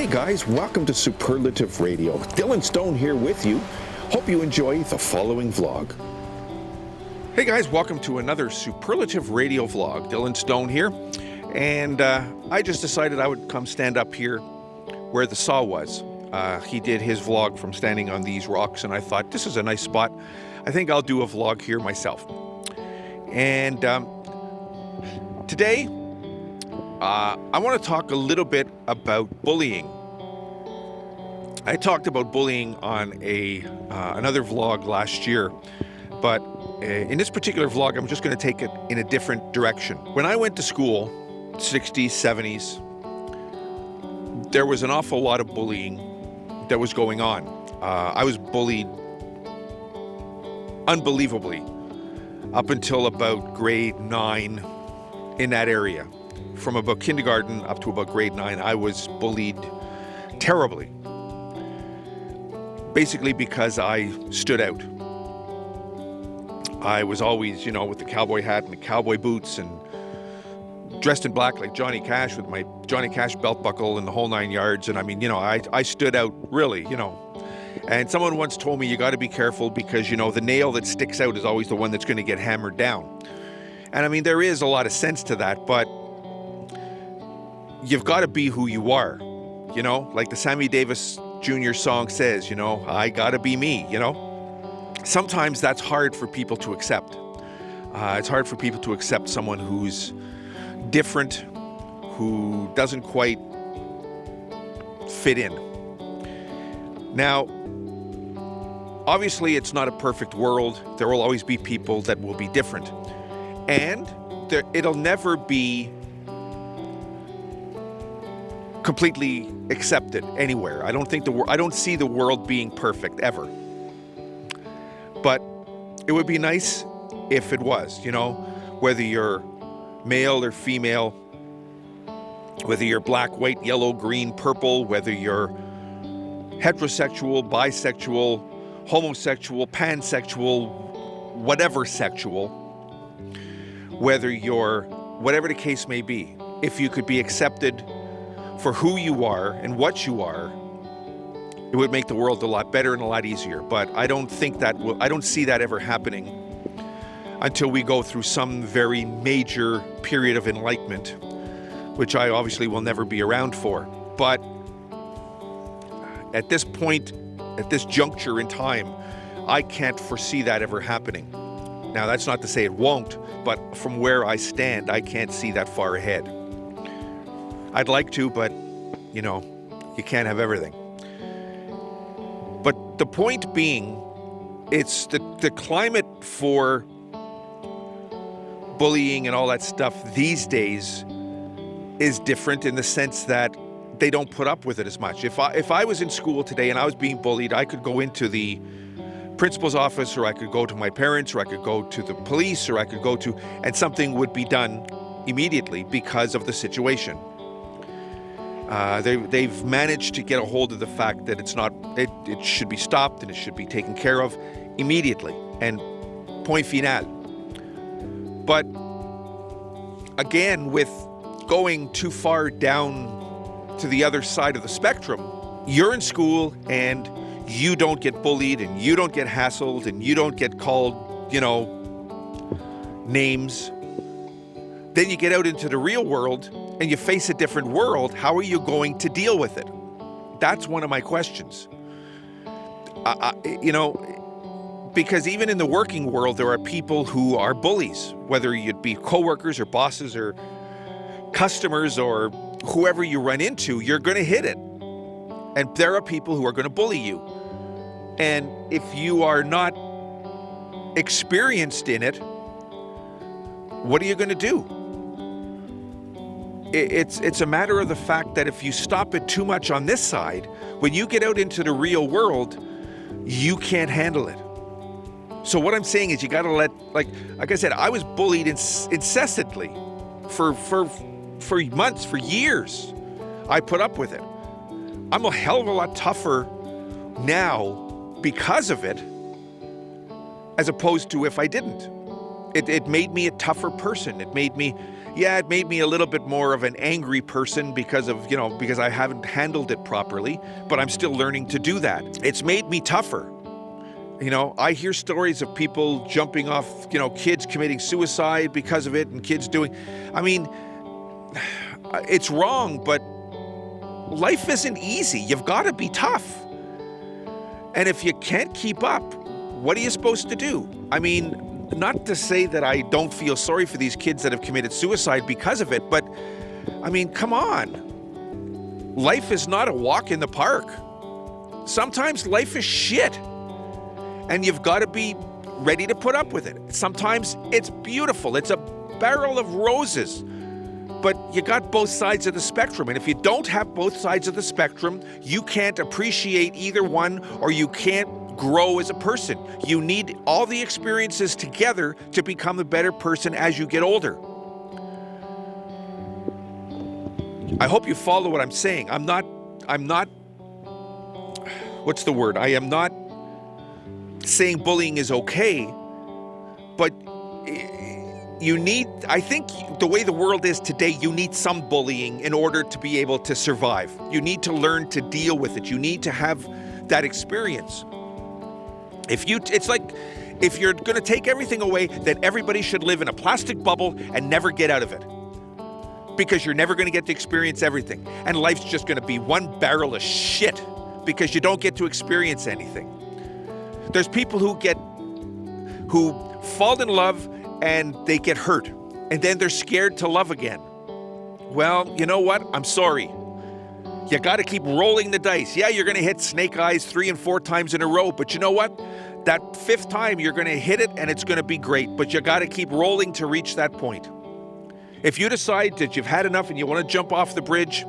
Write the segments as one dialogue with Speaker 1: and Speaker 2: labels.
Speaker 1: Hey guys, welcome to Superlative Radio. Dylan Stone here with you. Hope you enjoy the following vlog. Hey guys, welcome to another Superlative Radio vlog. Dylan Stone here. And I just decided I would come stand up here where the saw was. He did his vlog from standing on these rocks, and I thought, this is a nice spot. I think I'll do a vlog here myself. And today, I want to talk a little bit about bullying. I talked about bullying on another vlog last year, but in this particular vlog, I'm just going to take it in a different direction. When I went to school, 60s, 70s, there was an awful lot of bullying that was going on. I was bullied unbelievably up until about grade 9 in that area. From about kindergarten up to about grade 9, I was bullied terribly. Basically because I stood out. I was always, with the cowboy hat and the cowboy boots and dressed in black like Johnny Cash with my Johnny Cash belt buckle and the whole 9 yards. And I stood out really, And someone once told me, you got to be careful because, the nail that sticks out is always the one that's going to get hammered down. And there is a lot of sense to that, but you've got to be who you are, like the Sammy Davis Jr. song says, I gotta be me, Sometimes that's hard for people to accept. It's hard for people to accept someone who's different, who doesn't quite fit in. Now, obviously it's not a perfect world. There will always be people that will be different. And it'll never be completely accepted anywhere. I don't see the world being perfect ever. But it would be nice if it was, whether you're male or female, whether you're black, white, yellow, green, purple, whether you're heterosexual, bisexual, homosexual, pansexual, whatever sexual, whatever the case may be, if you could be accepted for who you are and what you are, it would make the world a lot better and a lot easier. But I don't see that ever happening until we go through some very major period of enlightenment, which I obviously will never be around for. But at this point, at this juncture in time, I can't foresee that ever happening. Now, that's not to say it won't, but from where I stand, I can't see that far ahead. I'd like to, but, you can't have everything. But the point being, it's the climate for bullying and all that stuff these days is different in the sense that they don't put up with it as much. If I was in school today and I was being bullied, I could go into the principal's office, or I could go to my parents, or I could go to the police, or I could and something would be done immediately because of the situation. They've managed to get a hold of the fact that it should be stopped and it should be taken care of immediately, and point final. But again, with going too far down to the other side of the spectrum, you're in school and you don't get bullied and you don't get hassled and you don't get called, names. Then you get out into the real world and you face a different world. How are you going to deal with it? That's one of my questions. Because even in the working world, there are people who are bullies, whether you'd be coworkers or bosses or customers or whoever you run into, you're going to hit it. And there are people who are going to bully you. And if you are not experienced in it, what are you going to do? It's a matter of the fact that if you stop it too much on this side, when you get out into the real world, you can't handle it. So what I'm saying is you got to like I said, I was bullied incessantly for months, for years. I put up with it. I'm a hell of a lot tougher now because of it, as opposed to if I didn't. It made me a tougher person. It made me Yeah, it made me a little bit more of an angry person because of, because I haven't handled it properly, but I'm still learning to do that. It's made me tougher. I hear stories of people jumping off, kids committing suicide because of it, and kids doing, it's wrong, but life isn't easy. You've got to be tough. And if you can't keep up, what are you supposed to do? Not to say that I don't feel sorry for these kids that have committed suicide because of it, but come on. Life is not a walk in the park. Sometimes life is shit. And you've got to be ready to put up with it. Sometimes it's beautiful. It's a barrel of roses. But you got both sides of the spectrum. And if you don't have both sides of the spectrum, you can't appreciate either one, or you can't grow as a person. You need all the experiences together to become a better person as you get older. I hope you follow what I'm saying. I'm not, what's the word? I am not saying bullying is okay, but I think the way the world is today, you need some bullying in order to be able to survive. You need to learn to deal with it. You need to have that experience. It's like if you're going to take everything away, then everybody should live in a plastic bubble and never get out of it. Because you're never going to get to experience everything. And life's just going to be one barrel of shit because you don't get to experience anything. There's people who fall in love and they get hurt, and then they're scared to love again. Well, you know what? I'm sorry. You got to keep rolling the dice. Yeah, you're going to hit snake eyes 3 and 4 times in a row, but you know what? That 5th time, you're going to hit it and it's going to be great, but you got to keep rolling to reach that point. If you decide that you've had enough and you want to jump off the bridge,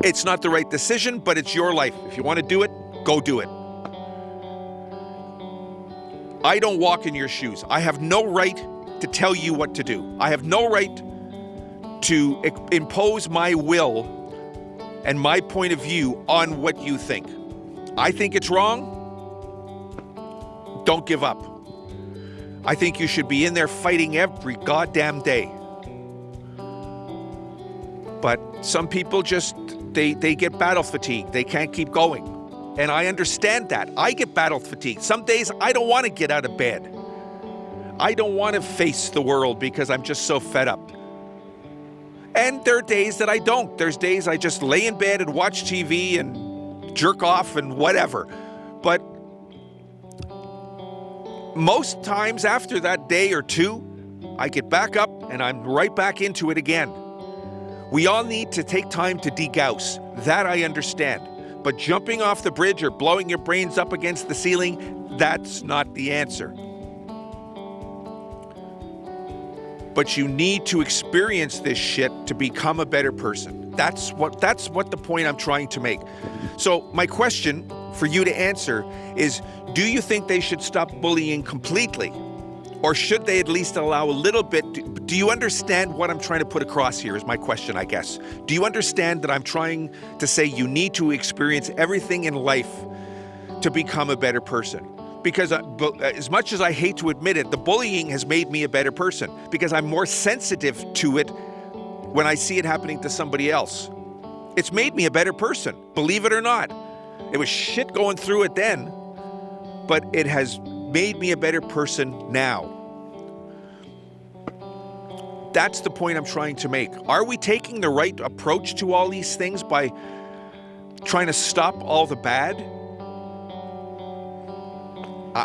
Speaker 1: it's not the right decision, but it's your life. If you want to do it, go do it. I don't walk in your shoes. I have no right to tell you what to do. I have no right to impose my will and my point of view on what you think. I think it's wrong. Don't give up. I think you should be in there fighting every goddamn day. But some people just, they get battle fatigue. They can't keep going. And I understand that. I get battle fatigue. Some days I don't want to get out of bed. I don't want to face the world because I'm just so fed up. And there are days that I don't. There's days I just lay in bed and watch TV and jerk off and whatever. But most times after that day or two, I get back up and I'm right back into it again. We all need to take time to degauss. That I understand. But jumping off the bridge or blowing your brains up against the ceiling, that's not the answer. But you need to experience this shit to become a better person. That's what the point I'm trying to make. So my question for you to answer is, do you think they should stop bullying completely? Or should they at least allow a little bit? Do you understand what I'm trying to put across here is my question, I guess. Do you understand that I'm trying to say you need to experience everything in life to become a better person? Because as much as I hate to admit it, the bullying has made me a better person because I'm more sensitive to it when I see it happening to somebody else. It's made me a better person, believe it or not. It was shit going through it then, but it has made me a better person now. That's the point I'm trying to make. Are we taking the right approach to all these things by trying to stop all the bad?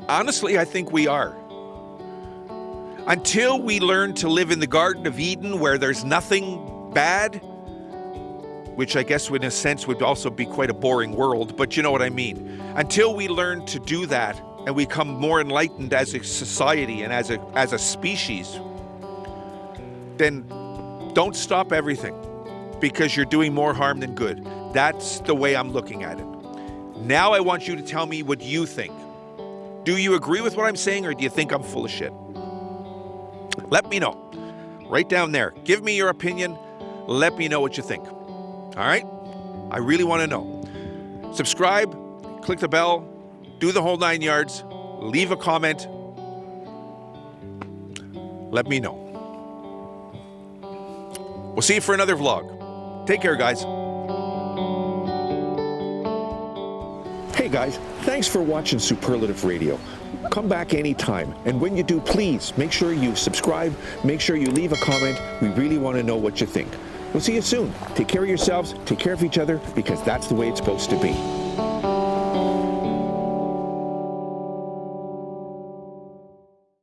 Speaker 1: Honestly, I think we are. Until we learn to live in the Garden of Eden where there's nothing bad, which I guess in a sense would also be quite a boring world, but you know what I mean. Until we learn to do that and we become more enlightened as a society and as a species, then don't stop everything because you're doing more harm than good. That's the way I'm looking at it. Now I want you to tell me what you think. Do you agree with what I'm saying, or do you think I'm full of shit? Let me know. Right down there. Give me your opinion. Let me know what you think. All right? I really want to know. Subscribe, click the bell, do the whole 9 yards, leave a comment. let me know. We'll see you for another vlog. Take care, guys. Hey guys, thanks for watching Superlative Radio. Come back anytime, and when you do, please make sure you subscribe, make sure you leave a comment. We really want to know what you think. We'll see you soon. Take care of yourselves, take care of each other, because that's the way it's supposed to be.